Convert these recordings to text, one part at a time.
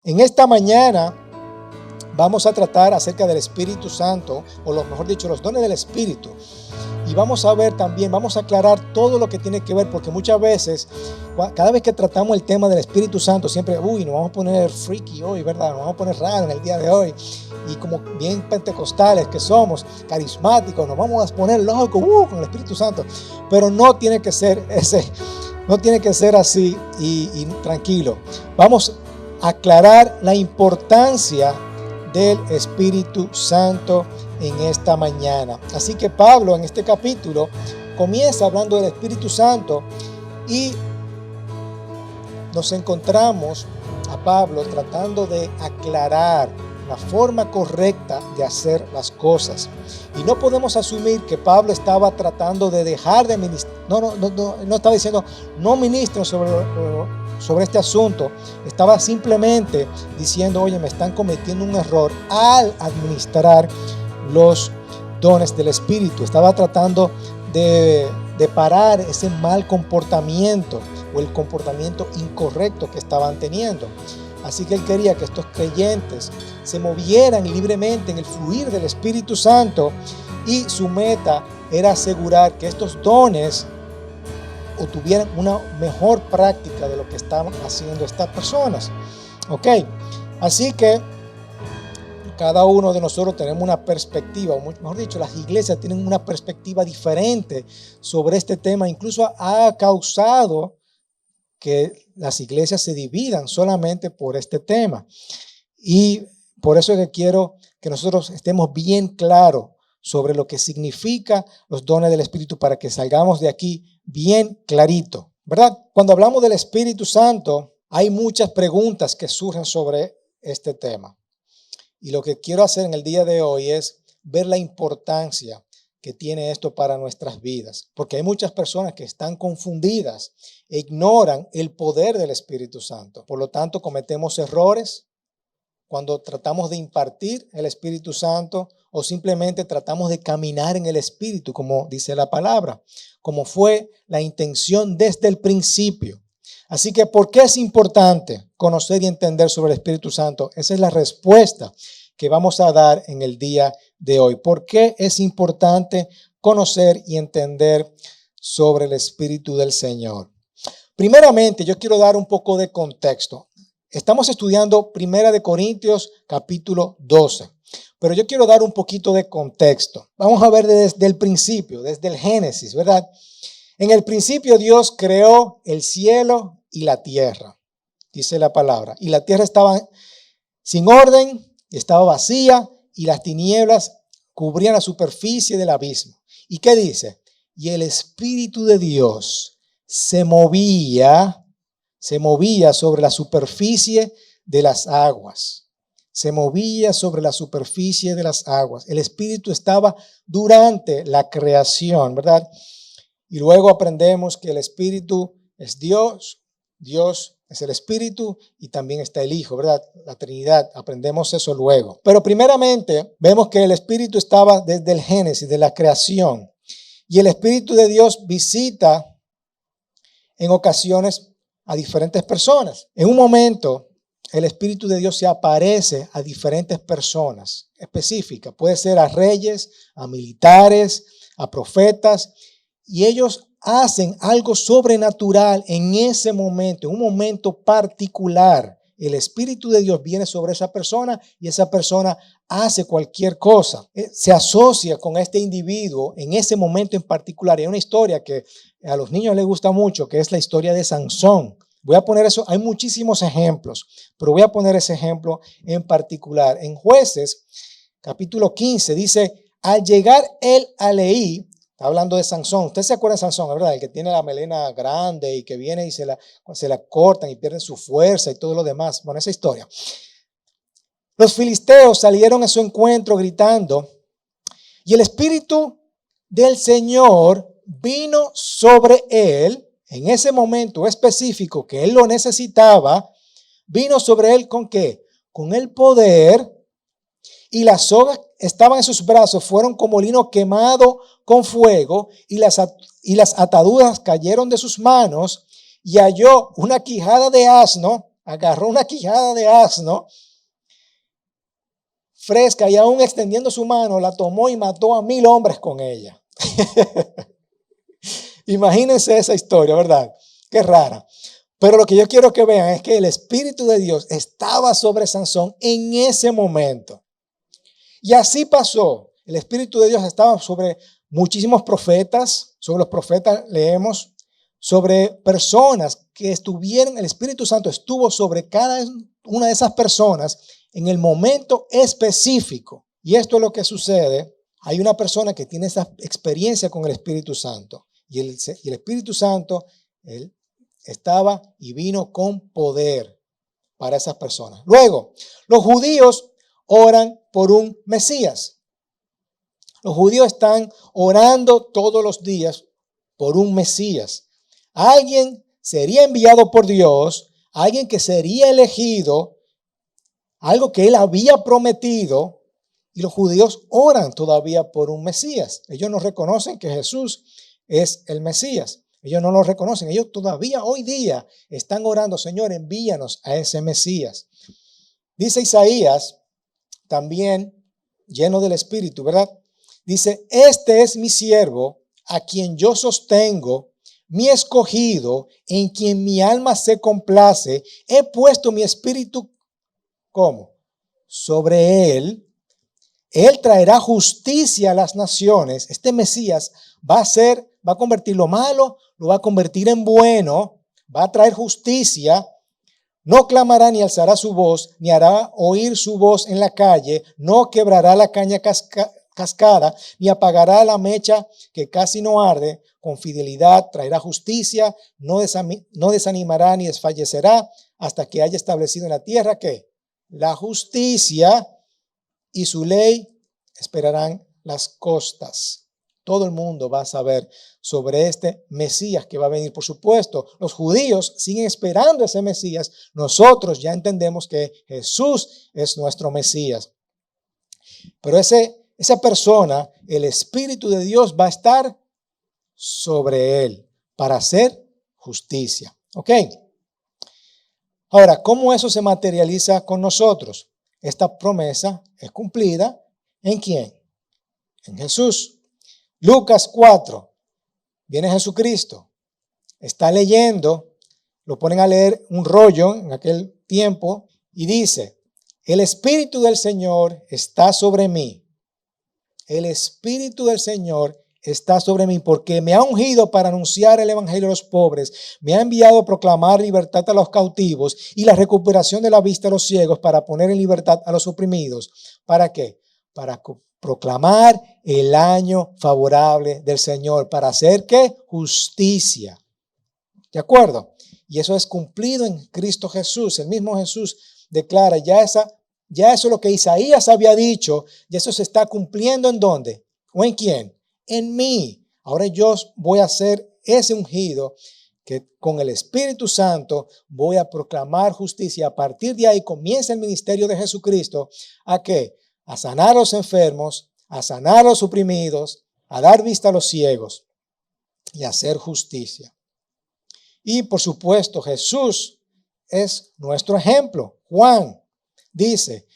En esta mañana vamos a tratar acerca del Espíritu Santo, o lo mejor dicho, los dones del Espíritu. Y vamos a ver también, vamos a aclarar todo lo que tiene que ver, porque muchas veces, cada vez que tratamos el tema del Espíritu Santo, siempre, nos vamos a poner freaky hoy, ¿verdad? Nos vamos a poner raro en el día de hoy. Y como bien pentecostales que somos, carismáticos, nos vamos a poner locos con el Espíritu Santo. Pero no tiene que ser así y tranquilo. Vamos a aclarar la importancia del Espíritu Santo en esta mañana. Así que Pablo en este capítulo comienza hablando del Espíritu Santo y nos encontramos a Pablo tratando de aclarar la forma correcta de hacer las cosas. Y no podemos asumir que Pablo estaba tratando de dejar de ministrar. No estaba diciendo no ministren sobre este asunto. Estaba simplemente diciendo, oye, me están cometiendo un error al administrar los dones del Espíritu. Estaba tratando de parar ese mal comportamiento o el comportamiento incorrecto que estaban teniendo. Así que él quería que estos creyentes se movieran libremente en el fluir del Espíritu Santo, y su meta era asegurar que estos dones obtuvieran una mejor práctica de lo que estaban haciendo estas personas. Ok, así que cada uno de nosotros tenemos una perspectiva, o mejor dicho, las iglesias tienen una perspectiva diferente sobre este tema. Incluso ha causado que las iglesias se dividan solamente por este tema. Y por eso es que quiero que nosotros estemos bien claros sobre lo que significa los dones del Espíritu, para que salgamos de aquí bien clarito, ¿verdad? Cuando hablamos del Espíritu Santo, hay muchas preguntas que surgen sobre este tema. Y lo que quiero hacer en el día de hoy es ver la importancia que tiene esto para nuestras vidas, porque hay muchas personas que están confundidas e ignoran el poder del Espíritu Santo. Por lo tanto, cometemos errores cuando tratamos de impartir el Espíritu Santo, o simplemente tratamos de caminar en el Espíritu, como dice la palabra, como fue la intención desde el principio. Así que, ¿por qué es importante conocer y entender sobre el Espíritu Santo? Esa es la respuesta que vamos a dar en el día de hoy. ¿Por qué es importante conocer y entender sobre el Espíritu del Señor? Primeramente, yo quiero dar un poco de contexto. Estamos estudiando 1 Corintios capítulo 12, pero yo quiero dar un poquito de contexto. Vamos a ver desde el principio, desde el Génesis, ¿verdad? En el principio Dios creó el cielo y la tierra, dice la palabra. Y la tierra estaba sin orden, estaba vacía, y las tinieblas cubrían la superficie del abismo. ¿Y qué dice? Y el Espíritu de Dios se movía sobre la superficie de las aguas. Se movía sobre la superficie de las aguas. El Espíritu estaba durante la creación, ¿verdad? Y luego aprendemos que el Espíritu es Dios, Dios es el Espíritu, y también está el Hijo, ¿verdad? La Trinidad, aprendemos eso luego. Pero primeramente vemos que el Espíritu estaba desde el Génesis, de la creación. Y el Espíritu de Dios visita en ocasiones a diferentes personas. En un momento, el Espíritu de Dios se aparece a diferentes personas específicas. Puede ser a reyes, a militares, a profetas, y ellos hacen algo sobrenatural en ese momento, en un momento particular. El Espíritu de Dios viene sobre esa persona y esa persona hace cualquier cosa. Se asocia con este individuo en ese momento en particular. Hay una historia que a los niños les gusta mucho, que es la historia de Sansón. Voy a poner eso, hay muchísimos ejemplos, pero voy a poner ese ejemplo en particular. En Jueces, capítulo 15, dice, al llegar él a Leí, está hablando de Sansón. Usted se acuerda de Sansón, ¿verdad? El que tiene la melena grande y que viene y se la cortan y pierden su fuerza y todo lo demás. Bueno, esa historia. Los filisteos salieron a su encuentro gritando, y el Espíritu del Señor vino sobre él. En ese momento específico que él lo necesitaba, vino sobre él ¿con qué? Con el poder, y las sogas estaban en sus brazos, fueron como lino quemado con fuego, y las ataduras cayeron de sus manos, y halló una quijada de asno agarró una quijada de asno fresca y aún extendiendo su mano, la tomó y mató a 1000 hombres con ella. Imagínense esa historia, ¿verdad? Qué rara. Pero lo que yo quiero que vean es que el Espíritu de Dios estaba sobre Sansón en ese momento. Y así pasó. El Espíritu de Dios estaba sobre muchísimos profetas. Sobre los profetas leemos sobre personas que estuvieron, el Espíritu Santo estuvo sobre cada una de esas personas en el momento específico. Y esto es lo que sucede. Hay una persona que tiene esa experiencia con el Espíritu Santo. Y el Espíritu Santo, él estaba y vino con poder para esas personas. Luego, los judíos oran por un Mesías. Los judíos están orando todos los días por un Mesías. Alguien sería enviado por Dios, alguien que sería elegido, algo que él había prometido, y los judíos oran todavía por un Mesías. Ellos no reconocen que Jesús es el Mesías. Ellos no lo reconocen. Ellos todavía hoy día están orando, Señor, envíanos a ese Mesías. Dice Isaías, también lleno del Espíritu, ¿verdad? Dice, este es mi siervo, a quien yo sostengo, mi escogido, en quien mi alma se complace. He puesto mi espíritu, ¿cómo? Sobre él. Él traerá justicia a las naciones. Este Mesías va a convertir lo malo, lo va a convertir en bueno, va a traer justicia. No clamará ni alzará su voz, ni hará oír su voz en la calle, no quebrará la caña cascada, ni apagará la mecha que casi no arde. Con fidelidad traerá justicia, no desanimará ni desfallecerá hasta que haya establecido en la tierra ¿qué? La justicia, y su ley esperarán las costas. Todo el mundo va a saber sobre este Mesías que va a venir. Por supuesto, los judíos siguen esperando ese Mesías. Nosotros ya entendemos que Jesús es nuestro Mesías. Pero esa persona, el Espíritu de Dios va a estar sobre él para hacer justicia. ¿Ok? Ahora, ¿cómo eso se materializa con nosotros? Esta promesa es cumplida ¿en quién? En Jesús. Lucas 4. Viene Jesucristo. Está leyendo, lo ponen a leer un rollo en aquel tiempo y dice, el Espíritu del Señor está sobre mí. El Espíritu del Señor está sobre mí porque me ha ungido para anunciar el evangelio a los pobres, me ha enviado a proclamar libertad a los cautivos y la recuperación de la vista a los ciegos, para poner en libertad a los oprimidos. ¿Para qué? Para proclamar el año favorable del Señor, para hacer ¿qué? Justicia. ¿De acuerdo? Y eso es cumplido en Cristo Jesús. El mismo Jesús declara ya eso es lo que Isaías había dicho, y eso se está cumpliendo ¿en dónde? ¿O en quién? En mí. Ahora yo voy a hacer ese ungido que con el Espíritu Santo voy a proclamar justicia. A partir de ahí comienza el ministerio de Jesucristo. ¿A qué? A sanar a los enfermos, a sanar a los oprimidos, a dar vista a los ciegos y a hacer justicia. Y por supuesto Jesús es nuestro ejemplo. Juan dice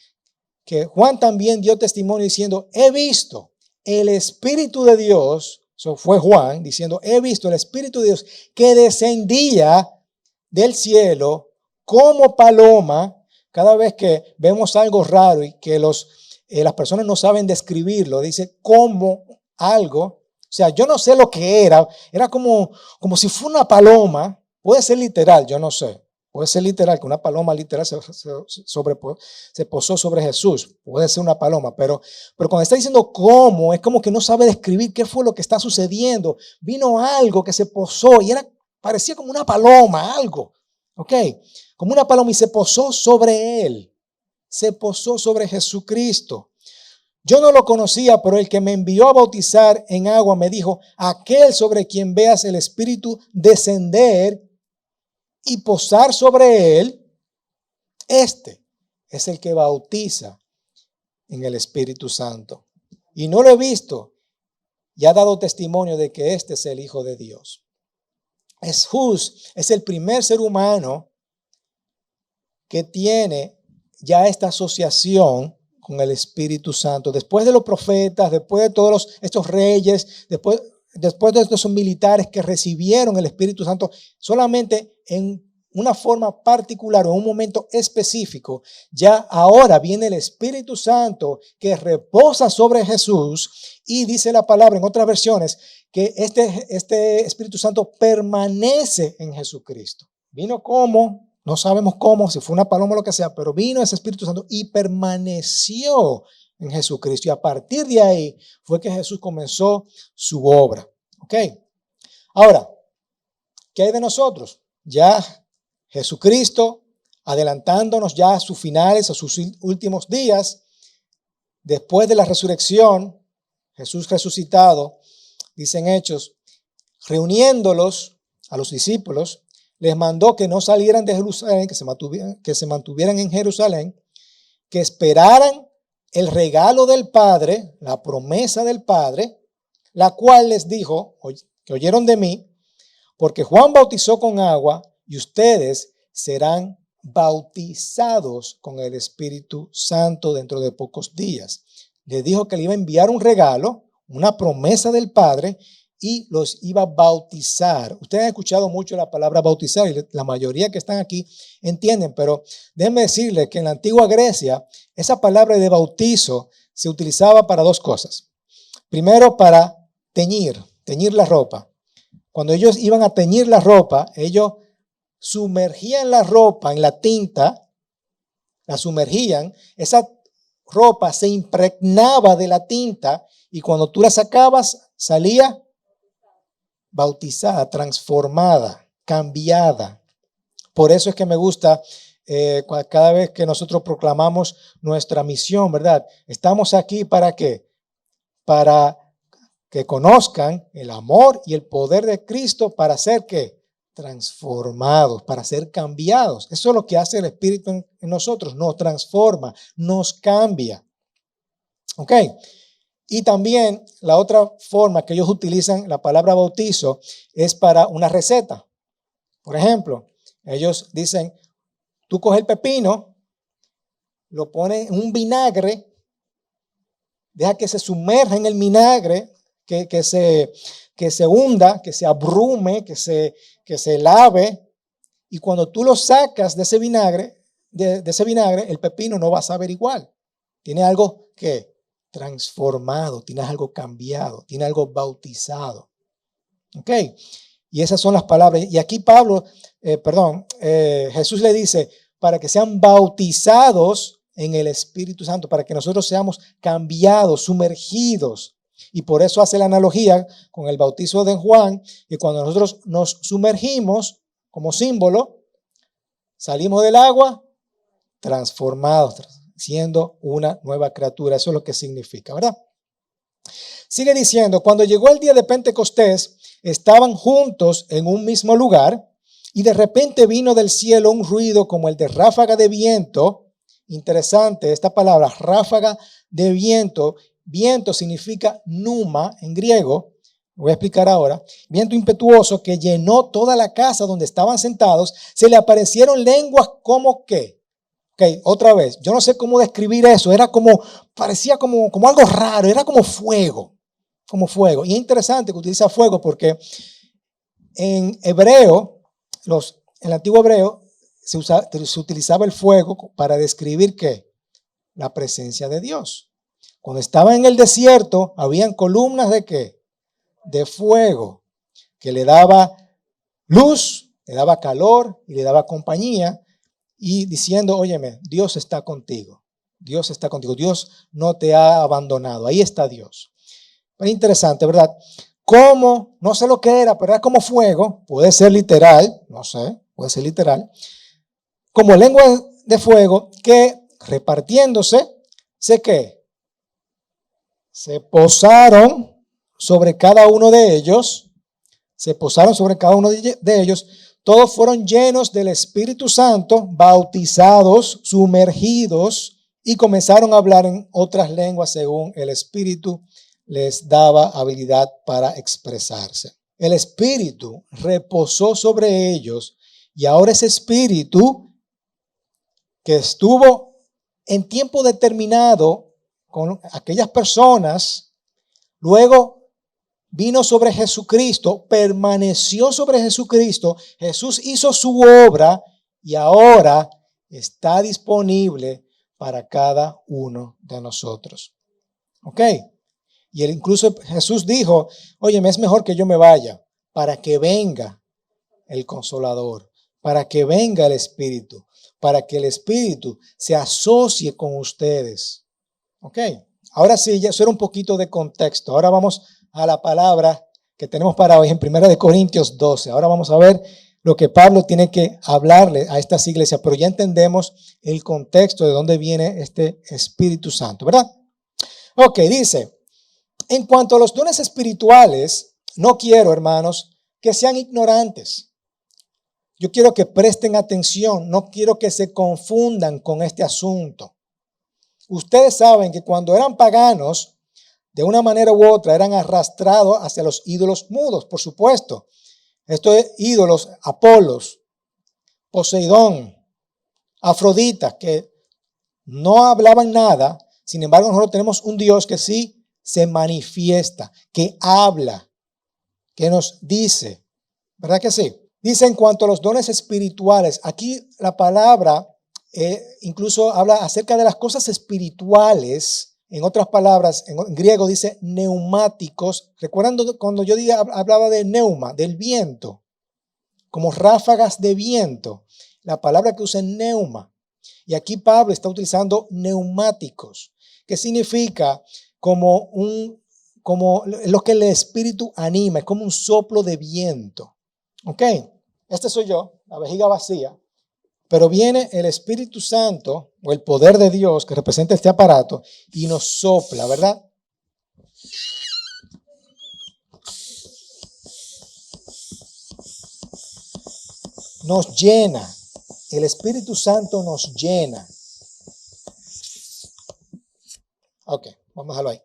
que Juan también dio testimonio diciendo, he visto el Espíritu de Dios, eso fue Juan diciendo, he visto el Espíritu de Dios que descendía del cielo como paloma. Cada vez que vemos algo raro y que las personas no saben describirlo, dice como algo. O sea, yo no sé lo que era como si fuera una paloma. Puede ser literal, yo no sé. Puede ser literal, que una paloma literal se posó sobre Jesús. Puede ser una paloma, pero cuando está diciendo cómo, es como que no sabe describir qué fue lo que está sucediendo. Vino algo que se posó y parecía como una paloma, algo. ¿Ok? Como una paloma y se posó sobre él. Se posó sobre Jesucristo. Yo no lo conocía, pero el que me envió a bautizar en agua me dijo, aquel sobre quien veas el Espíritu descender y posar sobre él, este es el que bautiza en el Espíritu Santo. Y no lo he visto y ha dado testimonio de que este es el Hijo de Dios. Jesús es el primer ser humano que tiene ya esta asociación con el Espíritu Santo. Después de los profetas, después de todos estos reyes, después de estos militares que recibieron el Espíritu Santo, solamente en una forma particular o en un momento específico, ya ahora viene el Espíritu Santo que reposa sobre Jesús, y dice la palabra en otras versiones que este Espíritu Santo permanece en Jesucristo. Vino como, no sabemos cómo, si fue una paloma o lo que sea, pero vino ese Espíritu Santo y permaneció en Jesucristo. Y a partir de ahí fue que Jesús comenzó su obra. ¿Ok? Ahora, ¿qué hay de nosotros? Ya Jesucristo, adelantándonos ya a sus finales, a sus últimos días, después de la resurrección, Jesús resucitado, dicen Hechos, reuniéndolos a los discípulos, les mandó que no salieran de Jerusalén, que se mantuvieran en Jerusalén, que esperaran el regalo del Padre, la promesa del Padre, la cual les dijo, que oyeron de mí, porque Juan bautizó con agua y ustedes serán bautizados con el Espíritu Santo dentro de pocos días. Les dijo que le iba a enviar un regalo, una promesa del Padre, y los iba a bautizar. Ustedes han escuchado mucho la palabra bautizar y la mayoría que están aquí entienden, pero déjenme decirles que en la antigua Grecia esa palabra de bautizo se utilizaba para dos cosas. Primero, para teñir la ropa. Cuando ellos iban a teñir la ropa, ellos sumergían la ropa en la tinta, la sumergían, esa ropa se impregnaba de la tinta y cuando tú la sacabas salía bautizada, transformada, cambiada. Por eso es que me gusta cada vez que nosotros proclamamos nuestra misión, ¿verdad? Estamos aquí ¿para qué? Para que conozcan el amor y el poder de Cristo para ser ¿qué? Transformados, para ser cambiados. Eso es lo que hace el Espíritu en nosotros, nos transforma, nos cambia. ¿Ok? Y también la otra forma que ellos utilizan la palabra bautizo es para una receta. Por ejemplo, ellos dicen, tú coges el pepino, lo pones en un vinagre, deja que se sumerja en el vinagre, que se hunda, que se abrume, que se lave. Y cuando tú lo sacas de ese vinagre, el pepino no va a saber igual. Tiene algo que transformado, tiene algo cambiado, tiene algo bautizado. ¿Ok? Y esas son las palabras. Y aquí Jesús le dice, para que sean bautizados en el Espíritu Santo, para que nosotros seamos cambiados, sumergidos. Y por eso hace la analogía con el bautizo de Juan, que cuando nosotros nos sumergimos como símbolo, salimos del agua transformados, siendo una nueva criatura. Eso es lo que significa, ¿verdad? Sigue diciendo, cuando llegó el día de Pentecostés, estaban juntos en un mismo lugar y de repente vino del cielo un ruido como el de ráfaga de viento. Interesante esta palabra, ráfaga de viento. Viento significa pneuma en griego. Voy a explicar ahora. Viento impetuoso que llenó toda la casa donde estaban sentados. Se le aparecieron lenguas como ¿qué? Ok, otra vez, yo no sé cómo describir eso, parecía como algo raro, era como fuego. Y es interesante que utiliza fuego porque en hebreo, en el antiguo hebreo, se utilizaba el fuego para describir ¿qué? La presencia de Dios. Cuando estaba en el desierto, habían columnas ¿de qué? De fuego, que le daba luz, le daba calor y le daba compañía. Y diciendo, óyeme, Dios está contigo. Dios está contigo. Dios no te ha abandonado. Ahí está Dios. Es interesante, ¿verdad? Como, no sé lo que era, pero era como fuego. Puede ser literal, no sé, puede ser literal. Como lengua de fuego que repartiéndose, se posaron sobre cada uno de ellos. Todos fueron llenos del Espíritu Santo, bautizados, sumergidos y comenzaron a hablar en otras lenguas según el Espíritu les daba habilidad para expresarse. El Espíritu reposó sobre ellos y ahora ese Espíritu que estuvo en tiempo determinado con aquellas personas, luego vino sobre Jesucristo, permaneció sobre Jesucristo, Jesús hizo su obra y ahora está disponible para cada uno de nosotros. ¿Ok? Y incluso Jesús dijo, oye, es mejor que yo me vaya para que venga el Consolador, para que venga el Espíritu, para que el Espíritu se asocie con ustedes. ¿Ok? Ahora sí, ya eso era un poquito de contexto. Ahora vamos a la palabra que tenemos para hoy en 1 Corintios 12. Ahora vamos a ver lo que Pablo tiene que hablarle a estas iglesias, pero ya entendemos el contexto de dónde viene este Espíritu Santo, ¿verdad? Ok, dice, en cuanto a los dones espirituales, no quiero, hermanos, que sean ignorantes. Yo quiero que presten atención, no quiero que se confundan con este asunto. Ustedes saben que cuando eran paganos, de una manera u otra, eran arrastrados hacia los ídolos mudos, por supuesto. Estos ídolos, Apolos, Poseidón, Afrodita, que no hablaban nada. Sin embargo, nosotros tenemos un Dios que sí se manifiesta, que habla, que nos dice. ¿Verdad que sí? Dice en cuanto a los dones espirituales, aquí la palabra incluso habla acerca de las cosas espirituales. En otras palabras, en griego dice neumáticos. ¿Recuerdan cuando yo hablaba de neuma, del viento? Como ráfagas de viento. La palabra que usa es neuma. Y aquí Pablo está utilizando neumáticos, que significa como lo que el Espíritu anima, es como un soplo de viento. ¿Ok? Este soy yo, la vejiga vacía. Pero viene el Espíritu Santo o el poder de Dios que representa este aparato y nos sopla, ¿verdad? Nos llena. El Espíritu Santo nos llena. Ok, vamos a dejarlo ahí.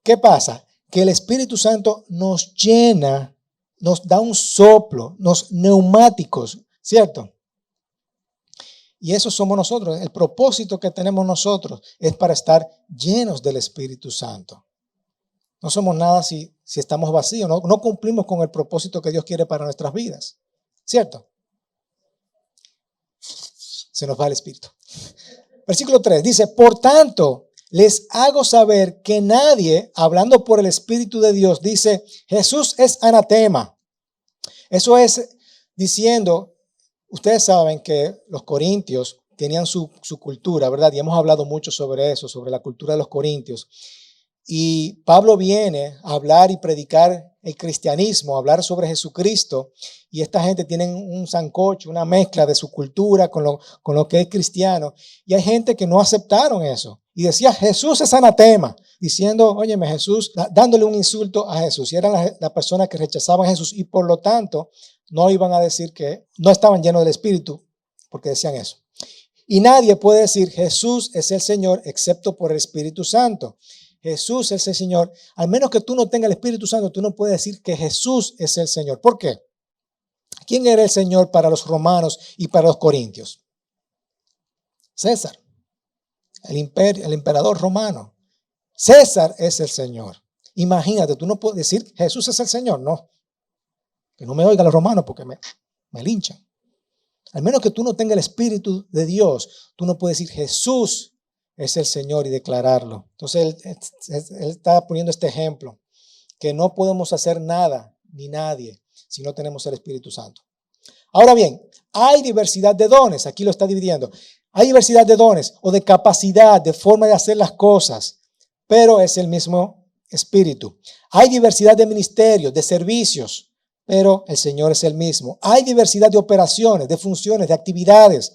¿Qué pasa? Que el Espíritu Santo nos llena, nos da un soplo, nos neumáticos, ¿cierto? Y eso somos nosotros. El propósito que tenemos nosotros es para estar llenos del Espíritu Santo. No somos nada si estamos vacíos, no cumplimos con el propósito que Dios quiere para nuestras vidas, ¿cierto? Se nos va el Espíritu. Versículo 3 dice, por tanto, les hago saber que nadie, hablando por el Espíritu de Dios, dice, Jesús es anatema. Eso es diciendo, ustedes saben que los corintios tenían su cultura, ¿verdad? Y hemos hablado mucho sobre eso, sobre la cultura de los corintios. Y Pablo viene a hablar y predicar el cristianismo, a hablar sobre Jesucristo. Y esta gente tiene un sancocho, una mezcla de su cultura con lo que es cristiano. Y hay gente que no aceptaron eso. Y decía, Jesús es anatema, diciendo, óyeme, Jesús, dándole un insulto a Jesús. Y eran las personas que rechazaban a Jesús y por lo tanto no iban a decir que no estaban llenos del Espíritu, porque decían eso. Y nadie puede decir, Jesús es el Señor, excepto por el Espíritu Santo. Jesús es el Señor. Al menos que tú no tengas el Espíritu Santo, tú no puedes decir que Jesús es el Señor. ¿Por qué? ¿Quién era el Señor para los romanos y para los corintios? César, el emperador romano. César es el Señor. Imagínate, tú no puedes decir Jesús es el Señor. No, que no me oigan los romanos porque me linchan. Al menos que tú no tengas el Espíritu de Dios, tú no puedes decir Jesús es el Señor y declararlo. Entonces él está poniendo este ejemplo, que no podemos hacer nada ni nadie si no tenemos el Espíritu Santo. Ahora bien, hay diversidad de dones, aquí lo está dividiendo. Hay diversidad de dones o de capacidad, de forma de hacer las cosas, pero es el mismo Espíritu. Hay diversidad de ministerios, de servicios, pero el Señor es el mismo. Hay diversidad de operaciones, de funciones, de actividades,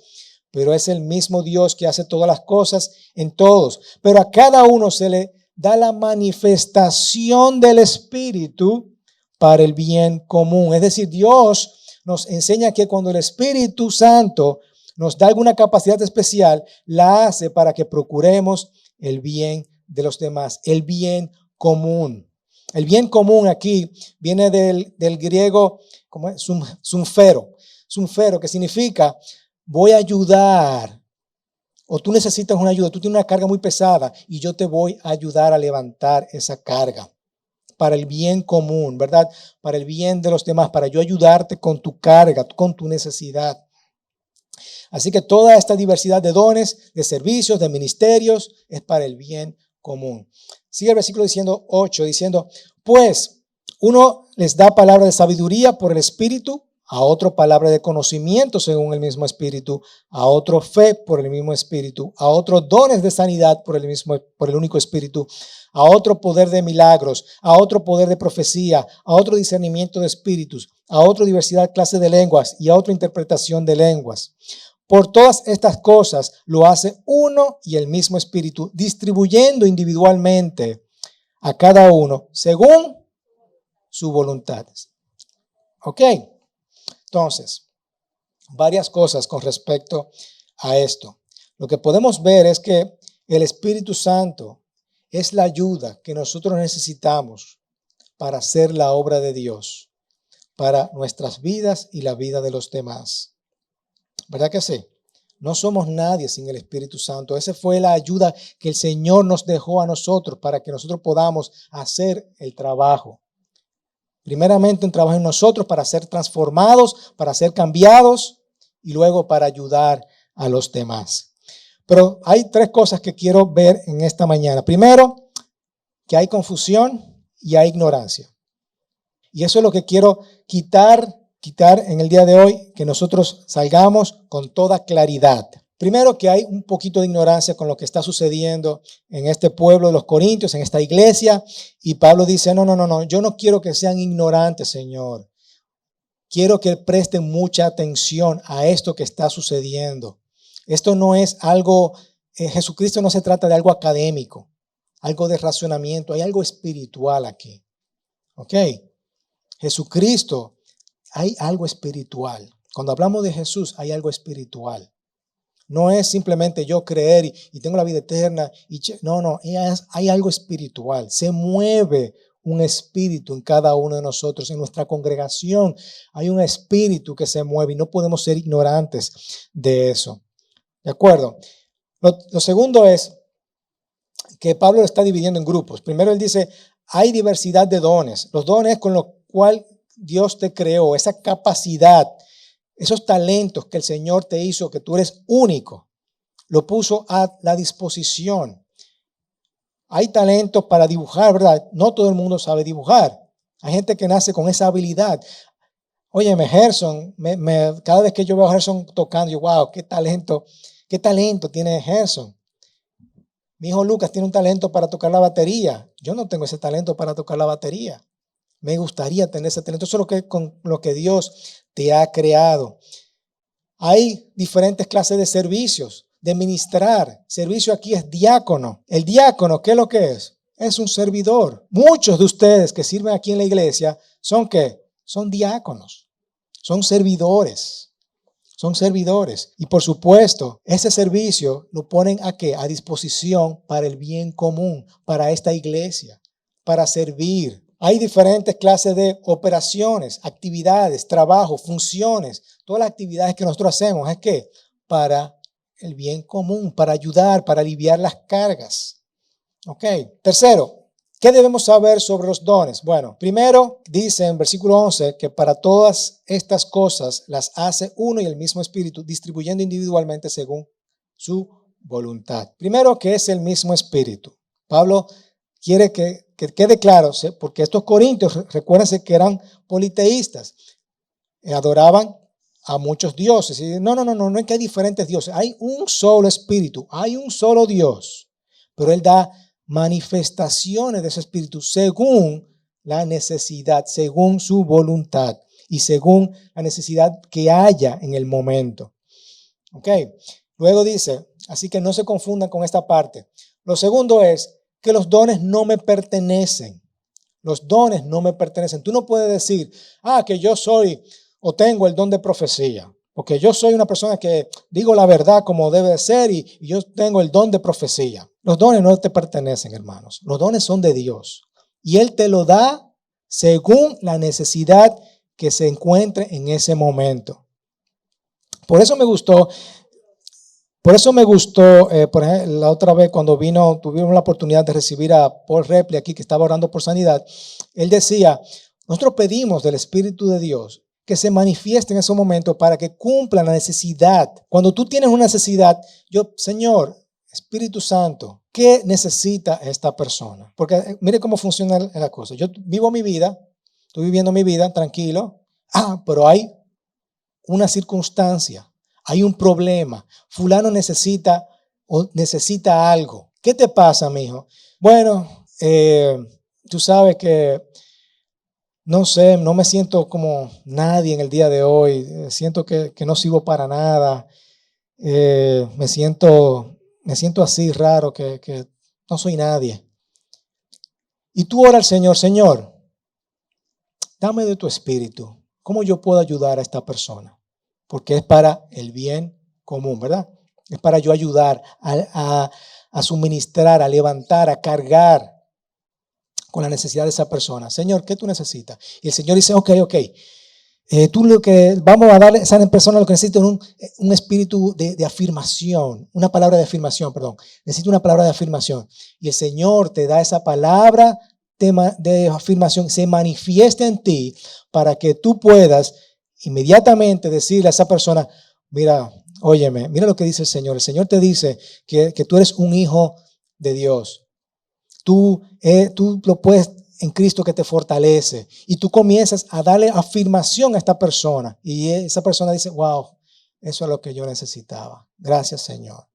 pero es el mismo Dios que hace todas las cosas en todos. Pero a cada uno se le da la manifestación del Espíritu para el bien común. Es decir, Dios nos enseña que cuando el Espíritu Santo nos da alguna capacidad especial, la hace para que procuremos el bien de los demás, el bien común. El bien común aquí viene del griego, ¿cómo es? Sunfero, que significa voy a ayudar, o tú necesitas una ayuda, tú tienes una carga muy pesada y yo te voy a ayudar a levantar esa carga para el bien común, ¿verdad? Para el bien de los demás, para yo ayudarte con tu carga, con tu necesidad. Así que toda esta diversidad de dones, de servicios, de ministerios, es para el bien común. Sigue el versículo 8 diciendo, pues uno les da palabra de sabiduría por el Espíritu, a otro palabra de conocimiento según el mismo Espíritu, a otro fe por el mismo Espíritu, a otro dones de sanidad por el único Espíritu, a otro poder de milagros, a otro poder de profecía, a otro discernimiento de espíritus, a otro diversidad clase de lenguas y a otra interpretación de lenguas. Por todas estas cosas lo hace uno y el mismo Espíritu, distribuyendo individualmente a cada uno según su voluntad. Ok, entonces, varias cosas con respecto a esto. Lo que podemos ver es que el Espíritu Santo es la ayuda que nosotros necesitamos para hacer la obra de Dios, para nuestras vidas y la vida de los demás. ¿Verdad que sí? No somos nadie sin el Espíritu Santo. Esa fue la ayuda que el Señor nos dejó a nosotros para que nosotros podamos hacer el trabajo. Primeramente un trabajo en nosotros para ser transformados, para ser cambiados y luego para ayudar a los demás. Pero hay tres cosas que quiero ver en esta mañana. Primero, que hay confusión y hay ignorancia. Y eso es lo que quiero quitar en el día de hoy, que nosotros salgamos con toda claridad. Primero, que hay un poquito de ignorancia con lo que está sucediendo en este pueblo de los Corintios, en esta iglesia. Y Pablo dice, no, yo no quiero que sean ignorantes, Señor. Quiero que presten mucha atención a esto que está sucediendo. Esto no es algo, Jesucristo no se trata de algo académico, algo de racionamiento, hay algo espiritual aquí. ¿Ok? Jesucristo, hay algo espiritual. Cuando hablamos de Jesús, hay algo espiritual. No es simplemente yo creer y tengo la vida eterna. No, hay algo espiritual. Se mueve un espíritu en cada uno de nosotros. En nuestra congregación hay un espíritu que se mueve y no podemos ser ignorantes de eso. ¿De acuerdo? Lo segundo es que Pablo lo está dividiendo en grupos. Primero él dice, hay diversidad de dones. Los dones con los cuales Dios te creó, esa capacidad, esos talentos que el Señor te hizo, que tú eres único, lo puso a la disposición. Hay talentos para dibujar, ¿verdad? No todo el mundo sabe dibujar. Hay gente que nace con esa habilidad. Óyeme, Gerson, cada vez que yo veo a Gerson tocando, yo, wow, qué talento tiene Gerson. Mi hijo Lucas tiene un talento para tocar la batería. Yo no tengo ese talento para tocar la batería. Me gustaría tener ese talento. Eso es con lo que Dios te ha creado. Hay diferentes clases de servicios, de ministrar. Servicio aquí es diácono. El diácono, ¿qué es lo que es? Es un servidor. Muchos de ustedes que sirven aquí en la iglesia, ¿son qué? Son diáconos. Son servidores. Son servidores. Y por supuesto, ese servicio lo ponen ¿a qué? A disposición para el bien común, para esta iglesia, para servir. Hay diferentes clases de operaciones, actividades, trabajo, funciones. Todas las actividades que nosotros hacemos es que para el bien común, para ayudar, para aliviar las cargas. Ok. Tercero, ¿qué debemos saber sobre los dones? Bueno, primero dice en versículo 11 que para todas estas cosas las hace uno y el mismo Espíritu, distribuyendo individualmente según su voluntad. Primero, que es el mismo Espíritu. Pablo quiere que quede claro, porque estos corintios, recuérdense que eran politeístas, adoraban a muchos dioses. Y no es que hay diferentes dioses, hay un solo espíritu, hay un solo Dios, pero Él da manifestaciones de ese espíritu según la necesidad, según su voluntad y según la necesidad que haya en el momento. Ok, luego dice, así que no se confundan con esta parte. Lo segundo es que los dones no me pertenecen. Los dones no me pertenecen. Tú no puedes decir, que yo soy o tengo el don de profecía, porque yo soy una persona que digo la verdad como debe de ser y yo tengo el don de profecía. Los dones no te pertenecen, hermanos. Los dones son de Dios y Él te lo da según la necesidad que se encuentre en ese momento. Por eso me gustó. Por eso me gustó, por ejemplo, la otra vez cuando tuvimos la oportunidad de recibir a Paul Repley aquí, que estaba orando por sanidad. Él decía, nosotros pedimos del Espíritu de Dios que se manifieste en ese momento para que cumpla la necesidad. Cuando tú tienes una necesidad, Señor, Espíritu Santo, ¿qué necesita esta persona? Porque mire cómo funciona la cosa. Yo vivo mi vida, estoy viviendo mi vida tranquilo, pero hay una circunstancia. Hay un problema. Fulano necesita algo. ¿Qué te pasa, mijo? Bueno, tú sabes que no sé, no me siento como nadie en el día de hoy. Siento que no sirvo para nada. Me siento así raro, que no soy nadie. Y tú ora al Señor, Señor, dame de tu espíritu. ¿Cómo yo puedo ayudar a esta persona? Porque es para el bien común, ¿verdad? Es para yo ayudar a suministrar, a levantar, a cargar con la necesidad de esa persona. Señor, ¿qué tú necesitas? Y el Señor dice, ok. Tú vamos a darle a esa persona lo que necesita un espíritu de afirmación, una palabra de afirmación, perdón. Necesita una palabra de afirmación. Y el Señor te da esa palabra de afirmación, se manifiesta en ti para que tú puedas inmediatamente decirle a esa persona, mira, óyeme, mira lo que dice el Señor. El Señor te dice que tú eres un hijo de Dios. Tú lo puedes en Cristo que te fortalece. Y tú comienzas a darle afirmación a esta persona. Y esa persona dice, wow, eso es lo que yo necesitaba. Gracias, Señor.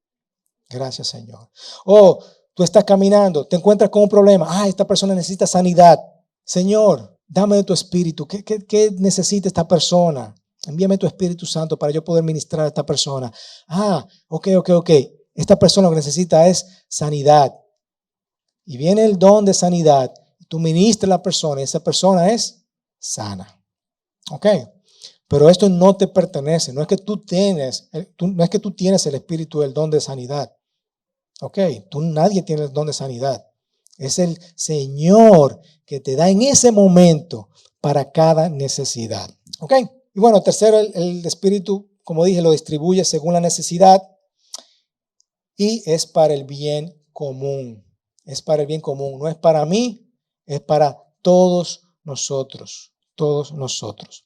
Gracias, Señor. O tú estás caminando, te encuentras con un problema. Esta persona necesita sanidad. Señor, dame de tu espíritu. ¿Qué necesita esta persona? Envíame tu Espíritu Santo para yo poder ministrar a esta persona. Ok. Esta persona lo que necesita es sanidad. Y viene el don de sanidad. Tú ministras a la persona y esa persona es sana. Ok. Pero esto no te pertenece. No es que tú tienes el espíritu del don de sanidad. Ok. Nadie tiene el don de sanidad. Es el Señor que te da en ese momento para cada necesidad. Ok. Y bueno, tercero, el espíritu, como dije, lo distribuye según la necesidad y es para el bien común. Es para el bien común. No es para mí, es para todos nosotros. Todos nosotros.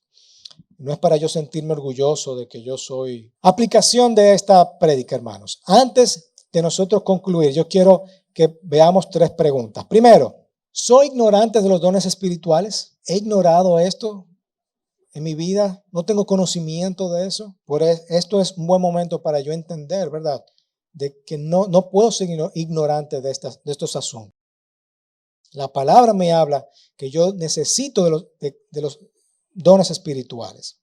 No es para yo sentirme orgulloso de que yo soy. Aplicación de esta prédica, hermanos. Antes de nosotros concluir, yo quiero que veamos 3 preguntas. Primero, ¿soy ignorante de los dones espirituales? ¿He ignorado esto en mi vida? ¿No tengo conocimiento de eso? Esto es un buen momento para yo entender, ¿verdad? De que no puedo ser ignorante de estos asuntos. La palabra me habla que yo necesito de los dones espirituales.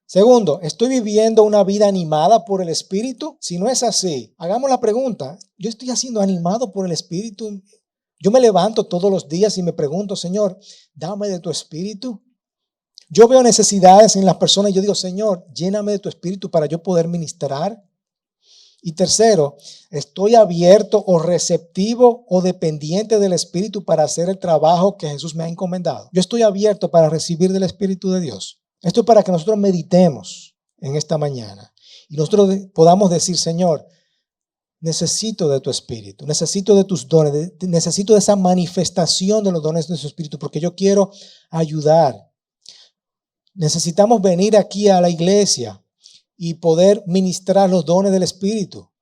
Segundo, ¿estoy viviendo una vida animada por el Espíritu? Si no es así, hagamos la pregunta. ¿Yo estoy siendo animado por el Espíritu? Yo me levanto todos los días y me pregunto, Señor, dame de tu Espíritu. Yo veo necesidades en las personas y yo digo, Señor, lléname de tu Espíritu para yo poder ministrar. Y tercero, ¿estoy abierto o receptivo o dependiente del Espíritu para hacer el trabajo que Jesús me ha encomendado? Yo estoy abierto para recibir del Espíritu de Dios. Esto es para que nosotros meditemos en esta mañana y nosotros podamos decir, Señor, necesito de tu Espíritu, necesito de tus dones, necesito de esa manifestación de los dones de su Espíritu porque yo quiero ayudar. Necesitamos venir aquí a la iglesia y poder ministrar los dones del Espíritu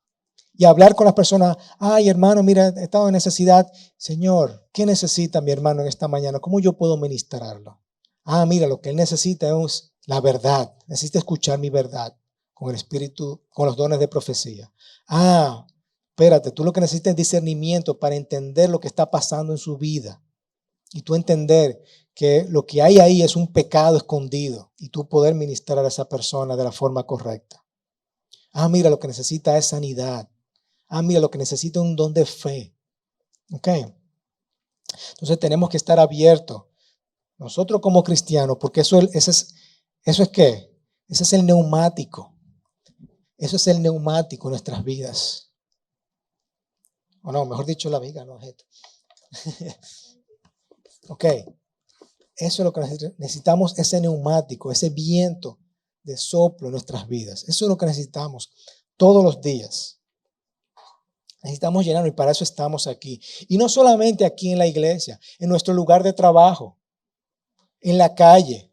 y hablar con las personas. Hermano, mira, he estado en necesidad. Señor, ¿qué necesita mi hermano en esta mañana? ¿Cómo yo puedo ministrarlo? Mira, lo que él necesita es la verdad. Necesita escuchar mi verdad con el Espíritu, con los dones de profecía. Espérate, tú lo que necesitas es discernimiento para entender lo que está pasando en su vida. Y tú entender que lo que hay ahí es un pecado escondido y tú poder ministrar a esa persona de la forma correcta. Mira, lo que necesita es sanidad. Mira, lo que necesita es un don de fe. Ok. Entonces tenemos que estar abiertos. Nosotros como cristianos, porque eso es ¿qué? Ese es el neumático. Eso es el neumático en nuestras vidas. O no, mejor dicho, la viga, no es esto. Ok. Eso es lo que necesitamos, ese neumático, ese viento de soplo en nuestras vidas. Eso es lo que necesitamos todos los días. Necesitamos llenarnos y para eso estamos aquí. Y no solamente aquí en la iglesia, en nuestro lugar de trabajo, en la calle,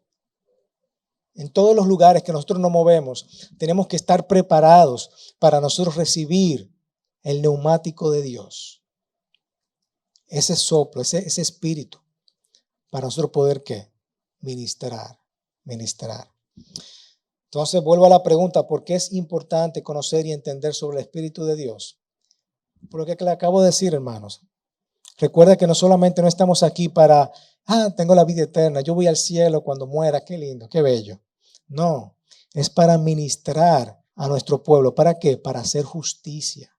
en todos los lugares que nosotros nos movemos, tenemos que estar preparados para nosotros recibir el neumático de Dios. Ese soplo, ese espíritu, para nosotros poder ¿qué? Ministrar. Entonces vuelvo a la pregunta, ¿por qué es importante conocer y entender sobre el Espíritu de Dios? Por lo que le acabo de decir, hermanos. Recuerda que no solamente no estamos aquí para, tengo la vida eterna, yo voy al cielo cuando muera, qué lindo, qué bello. No, es para ministrar a nuestro pueblo. ¿Para qué? Para hacer justicia.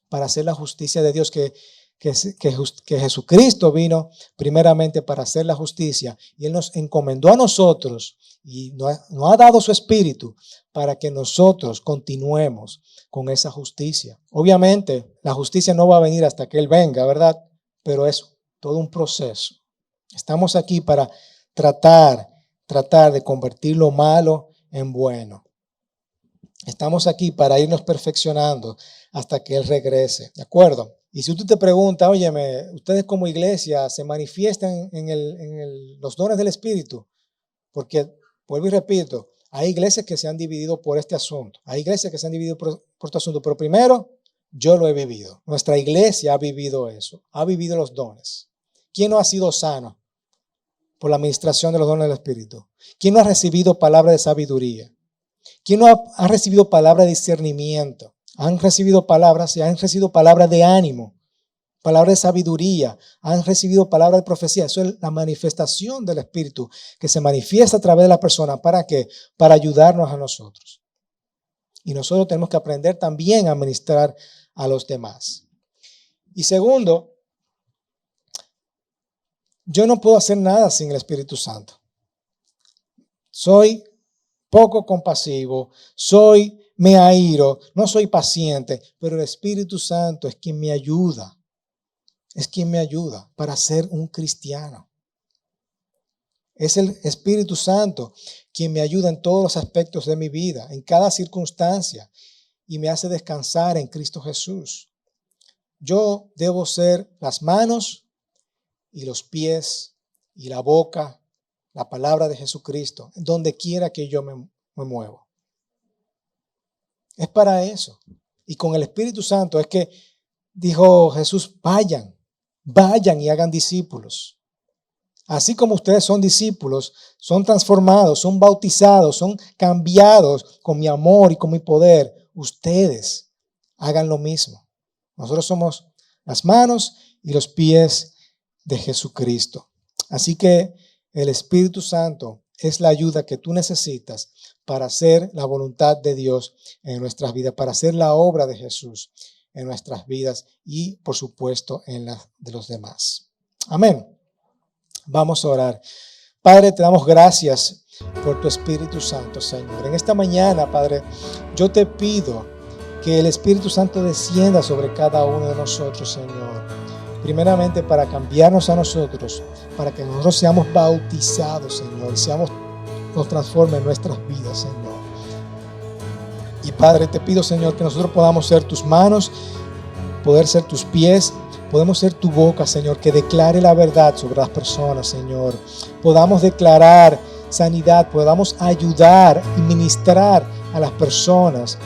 Para hacer la justicia de Dios, que Jesucristo vino primeramente para hacer la justicia y Él nos encomendó a nosotros y nos ha dado su espíritu para que nosotros continuemos con esa justicia. Obviamente la justicia no va a venir hasta que Él venga, ¿verdad? Pero es todo un proceso. Estamos aquí para tratar de convertir lo malo en bueno. Estamos aquí para irnos perfeccionando hasta que Él regrese, ¿de acuerdo? Y si tú te preguntas, óyeme, ustedes como iglesia se manifiestan en los dones del Espíritu, porque, vuelvo y repito, hay iglesias que se han dividido por este asunto, hay iglesias que se han dividido por este asunto, pero primero, yo lo he vivido. Nuestra iglesia ha vivido eso, ha vivido los dones. ¿Quién no ha sido sano por la administración de los dones del Espíritu? ¿Quién no ha recibido palabra de sabiduría? ¿Quién no ha recibido palabra de discernimiento? Han recibido palabras de ánimo, palabras de sabiduría, han recibido palabras de profecía. Eso es la manifestación del Espíritu que se manifiesta a través de la persona. ¿Para qué? Para ayudarnos a nosotros. Y nosotros tenemos que aprender también a ministrar a los demás. Y segundo, yo no puedo hacer nada sin el Espíritu Santo. Soy poco compasivo, me airo, no soy paciente, pero el Espíritu Santo es quien me ayuda. Es quien me ayuda para ser un cristiano. Es el Espíritu Santo quien me ayuda en todos los aspectos de mi vida, en cada circunstancia, y me hace descansar en Cristo Jesús. Yo debo ser las manos y los pies y la boca, la palabra de Jesucristo, donde quiera que yo me muevo. Es para eso. Y con el Espíritu Santo es que dijo Jesús, vayan y hagan discípulos. Así como ustedes son discípulos, son transformados, son bautizados, son cambiados con mi amor y con mi poder, ustedes hagan lo mismo. Nosotros somos las manos y los pies de Jesucristo. Así que el Espíritu Santo es la ayuda que tú necesitas para hacer la voluntad de Dios en nuestras vidas, para hacer la obra de Jesús en nuestras vidas y, por supuesto, en las de los demás. Amén. Vamos a orar. Padre, te damos gracias por tu Espíritu Santo, Señor. En esta mañana, Padre, yo te pido que el Espíritu Santo descienda sobre cada uno de nosotros, Señor. Primeramente para cambiarnos a nosotros, para que nosotros seamos bautizados, Señor, y nos transforme en nuestras vidas, Señor. Y Padre, te pido, Señor, que nosotros podamos ser tus manos, poder ser tus pies, podemos ser tu boca, Señor, que declare la verdad sobre las personas, Señor. Podamos declarar sanidad, podamos ayudar y ministrar a las personas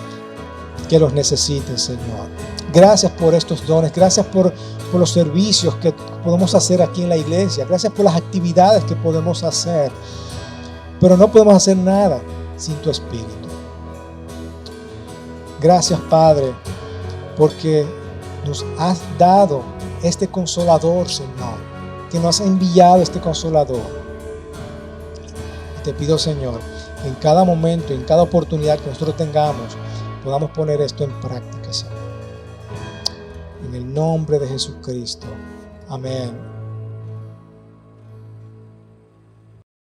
que los necesiten, Señor. Gracias por estos dones, gracias por los servicios que podemos hacer aquí en la iglesia, gracias por las actividades que podemos hacer, pero no podemos hacer nada sin tu Espíritu. Gracias, Padre, porque nos has dado este Consolador, Señor, que nos has enviado este Consolador. Y te pido, Señor, que en cada momento, en cada oportunidad que nosotros tengamos, podamos poner esto en práctica, Señor. En el nombre de Jesucristo. Amén.